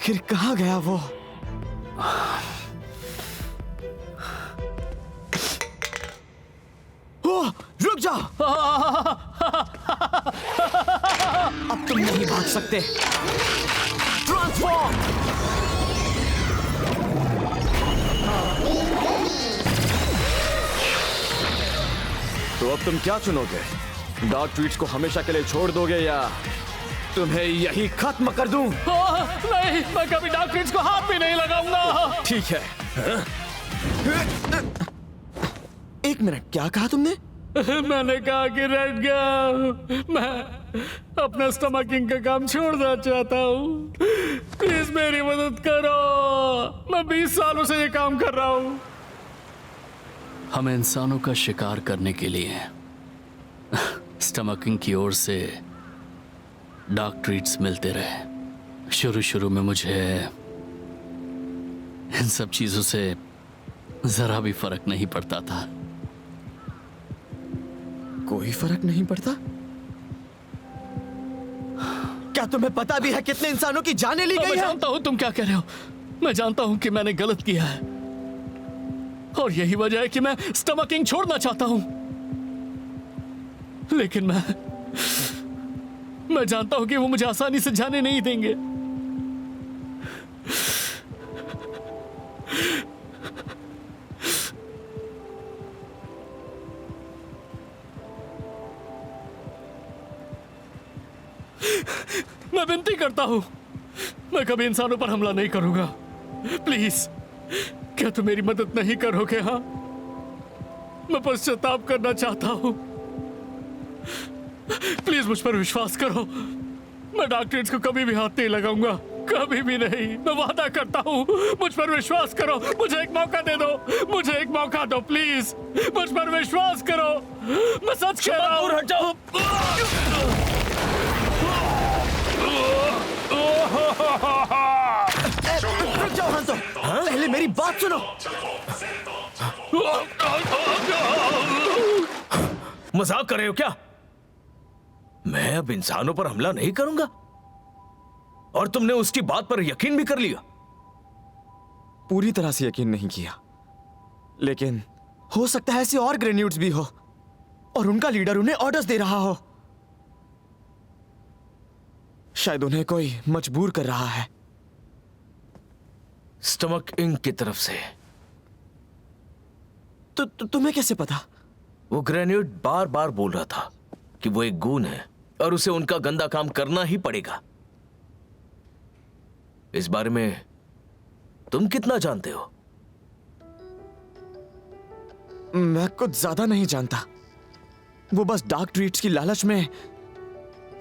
आखिर कहाँ गया वो? ओह, रुक जाओ। अब तुम नहीं भाग सकते। ट्रांसफॉर्म। तो अब तुम क्या चुनोगे? डार्क ट्रीट्स को हमेशा के लिए छोड़ दोगे या तुम्हें यही खत्म कर दूं? नहीं, मैं कभी डार्क ट्रीट्स को हाथ भी नहीं लगाऊंगा। ठीक है। एक मिनट, क्या कहा तुमने? मैंने कहा कि रेड गर्ल, मैं अपना स्टमकिंग का काम छोड़ना चाहता हूँ। प्लीज मेरी मदद करो। मैं 20 सालों से ये काम कर रहा हूँ। हम इंसानों का शिकार करने के लिए स्टमकिंग की ओर से डार्क ट्रीट्स मिलते रहे। शुरू में मुझे इन सब चीजों से जरा भी फर्क नहीं पड़ता था। कोई फर्क नहीं पड़ता? क्या तुम्हें पता भी है कितने इंसानों की जानें ली गई मैं है? जानता हूं तुम क्या कह रहे हो। मैं जानता हूं कि मैंने गलत किया है और यही वजह है कि मैं स्टमकिंग छोड़ना चाहता हूं। लेकिन मैं जानता हूं कि वो मुझे आसानी से जाने नहीं देंगे। मैं विनती करता हूं, मैं कभी इंसानों पर हमला नहीं करूंगा। प्लीज, क्या तुम मेरी मदद नहीं करोगे? हाँ, मैं पश्चाताप करना चाहता हूं। प्लीज मुझ पर विश्वास करो। मैं डार्क ट्रीट्स को कभी भी हाथ नहीं लगाऊंगा, कभी भी नहीं। मैं वादा करता हूं, मुझ पर विश्वास करो। मुझे एक मौका दे दो, मुझे एक मौका दो प्लीज। मुझ पर विश्वास करो, मैं सच कह रहा हूं। हट जाओ। रुक जाओ हंसो। पहले मेरी बात सुनो। मजाक कर रहे हो क्या? मैं अब इंसानों पर हमला नहीं करूंगा और तुमने उसकी बात पर यकीन भी कर लिया? पूरी तरह से यकीन नहीं किया, लेकिन हो सकता है ऐसे और ग्रेन्यूड्स भी हो और उनका लीडर उन्हें ऑर्डर्स दे रहा हो। शायद उन्हें कोई मजबूर कर रहा है। स्टमक इंक की तरफ से। तो तुम्हें कैसे पता? वो ग्रेन्यूड बार बार बोल रहा था कि वो एक गून है और उसे उनका गंदा काम करना ही पड़ेगा। इस बारे में तुम कितना जानते हो? मैं कुछ ज्यादा नहीं जानता। वो बस डार्क ट्रीट्स की लालच में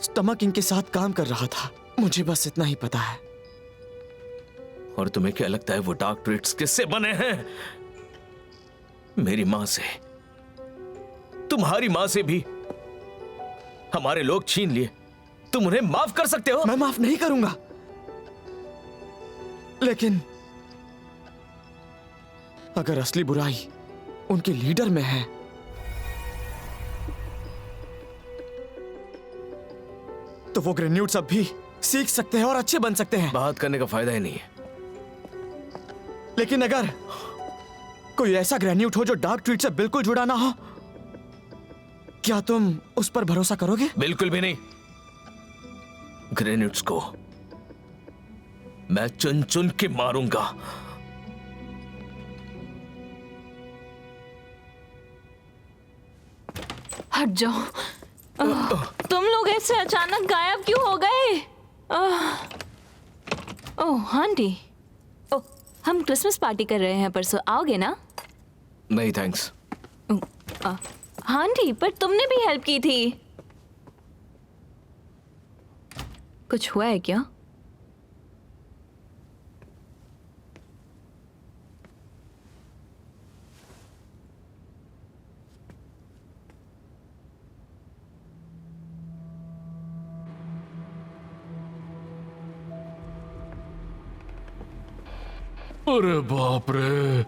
स्टमक इंक के साथ काम कर रहा था। मुझे बस इतना ही पता है। और तुम्हें क्या लगता है वो डार्क ट्रीट्स किससे बने हैं? मेरी मां से, तुम्हारी मां से भी हमारे लोग छीन लिए। तुम उन्हें माफ कर सकते हो? मैं माफ नहीं करूंगा, लेकिन अगर असली बुराई उनके लीडर में है तो वो ग्रेन्यूड्स अब भी सीख सकते हैं और अच्छे बन सकते हैं। बात करने का फायदा ही नहीं है। लेकिन अगर कोई ऐसा ग्रेन्यूड हो जो डार्क ट्रीट से बिल्कुल जुड़ा ना हो, क्या तुम उस पर भरोसा करोगे? बिल्कुल भी नहीं। ग्रेन्यूड्स को मैं चुन चुन के मारूंगा। हट जाओ। तुम लोग ऐसे अचानक गायब क्यों हो गए? ओह आंटी, ओह हम क्रिसमस पार्टी कर रहे हैं परसों, आओगे ना? नहीं थैंक्स। आंटी, पर तुमने भी हेल्प की थी। कुछ हुआ है क्या? अरे बाप रे,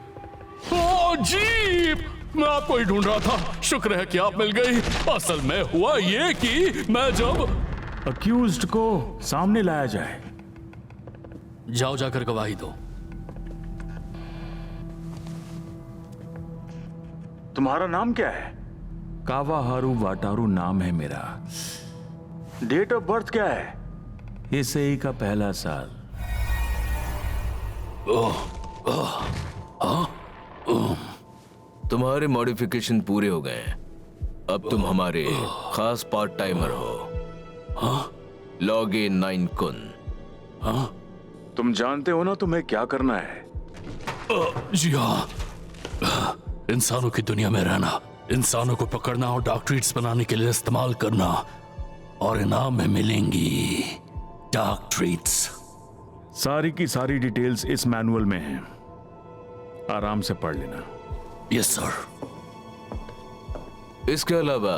ओ जीप! मैं आपको ही ढूंढ रहा था। शुक्र है कि आप मिल गई। असल में हुआ ये कि मैं जब अक्यूज्ड को सामने लाया जाए। जाओ जाकर गवाही दो। तुम्हारा नाम क्या है? कावाहारू वाटारू नाम है मेरा। डेट ऑफ बर्थ क्या है? इसे का पहला साल। तुम्हारे मॉडिफिकेशन पूरे हो गए हैं। अब तुम हमारे खास पार्ट टाइमर हो। लॉग इन 9 कुन। तुम जानते हो ना तुम्हें क्या करना है? जी हाँ, इंसानों की दुनिया में रहना, इंसानों को पकड़ना और डार्क ट्रीट्स बनाने के लिए इस्तेमाल करना, और इनाम में मिलेंगी डार्क ट्रीट्स। सारी की सारी डिटेल्स इस मैनुअल में हैं। आराम से पढ़ लेना। Yes sir. इसके अलावा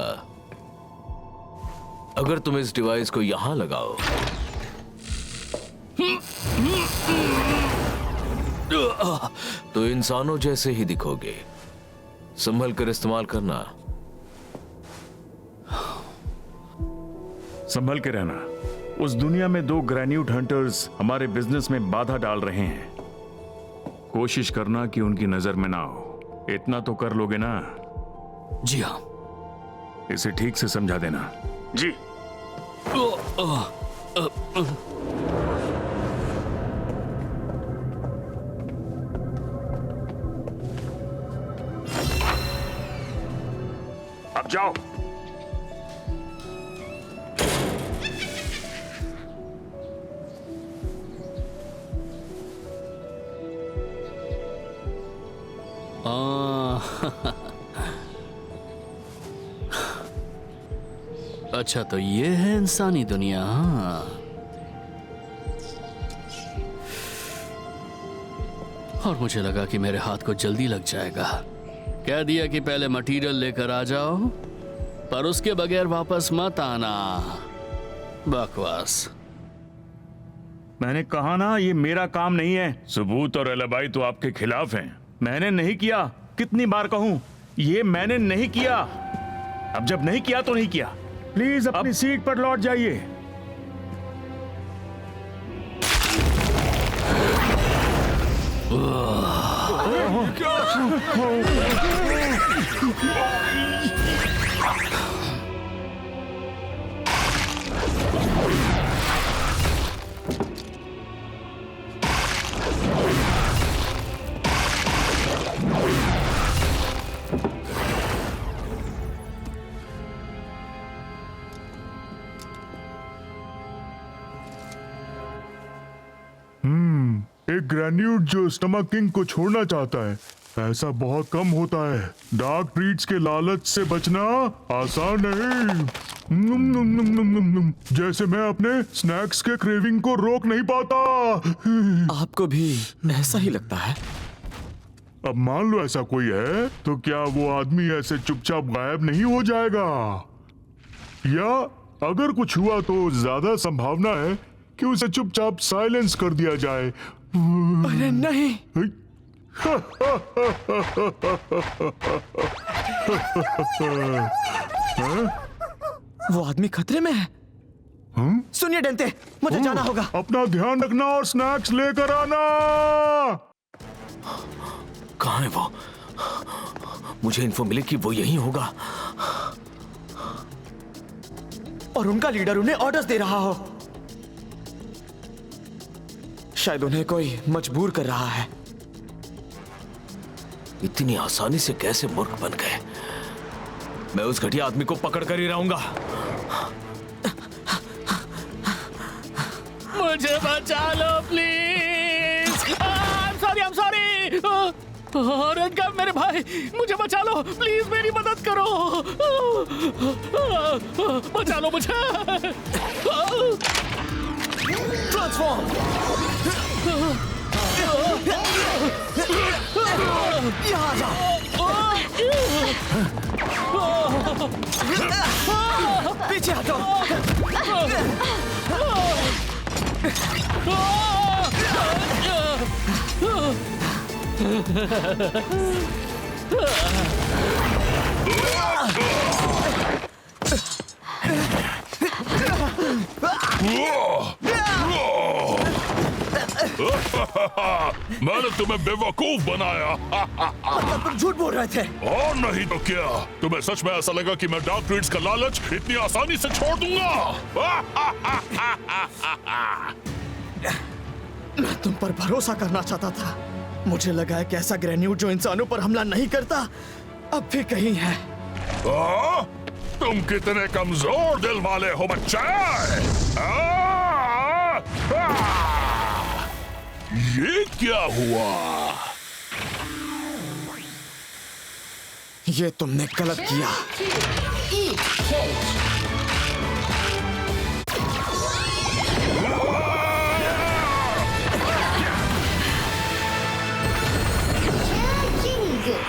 अगर तुम इस डिवाइस को यहां लगाओ तो इंसानों जैसे ही दिखोगे। संभल कर इस्तेमाल करना। संभल के रहना। उस दुनिया में 2 ग्रेन्यूट हंटर्स हमारे बिजनेस में बाधा डाल रहे हैं। कोशिश करना कि उनकी नजर में ना हो। इतना तो कर लोगे ना? जी हाँ। इसे ठीक से समझा देना। जी। अब जाओ। अच्छा, तो ये है इंसानी दुनिया। हाँ। और मुझे लगा कि मेरे हाथ को जल्दी लग जाएगा। कह दिया कि पहले मटेरियल लेकर आ जाओ, पर उसके बगैर वापस मत आना। बकवास। मैंने कहा ना, ये मेरा काम नहीं है। सबूत और एलिबाई तो आपके खिलाफ हैं। मैंने नहीं किया। कितनी बार कहूं, ये मैंने नहीं किया। अब जब नहीं किया तो नहीं किया। प्लीज अपनी सीट पर लौट जाइए। एक ग्रेन्यूट जो स्टमक किंग को छोड़ना चाहता है, ऐसा बहुत कम होता है। डार्क ट्रीट्स के लालच से बचना आसान नहीं। नुम नुम नुम नुम नुम नुम। जैसे मैं अपने स्नैक्स के क्रेविंग को रोक नहीं पाता। आपको भी ऐसा ही लगता है? अब मान लो ऐसा कोई है, तो क्या वो आदमी ऐसे चुपचाप गायब नहीं हो जाएगा? या अगर कुछ हुआ तो ज्यादा संभावना है कि उसे चुपचाप साइलेंस कर दिया जाए। अरे नहीं। वो आदमी खतरे में है। सुनिए डेंते, मुझे जाना होगा। अपना ध्यान रखना और स्नैक्स लेकर आना। कहाँ है वो? मुझे इन्फो मिली कि वो यहीं होगा और उनका लीडर उन्हें ऑर्डर्स दे रहा हो। शायद उन्हें कोई मजबूर कर रहा है। इतनी आसानी से कैसे मूर्ख बन गए? मैं उस घटिया आदमी को पकड़ कर ही रहूंगा। मुझे बचा लो प्लीज। I am sorry. रंगा, मेरे भाई, मुझे बचा लो प्लीज। मेरी मदद करो। बचा लो मुझे। ट्रांसफॉर्म। यहाँ जा। पीछे हटो। मैंने तुम्हें बेवकूफ बनाया। मतलब तुम झूठ बोल रहे थे। और नहीं तो क्या, तुम्हें सच में ऐसा लगा कि मैं डार्क ट्रीड्स का लालच इतनी आसानी से छोड़ दूंगा? मैं तुम पर भरोसा करना चाहता था। मुझे लगा है कि ऐसा ग्रेन्यूट जो इंसानों पर हमला नहीं करता अब भी कहीं है। तुम कितने कमजोर दिल वाले हो बच्चे। ये क्या हुआ? ये तुमने गलत किया। Eat cake.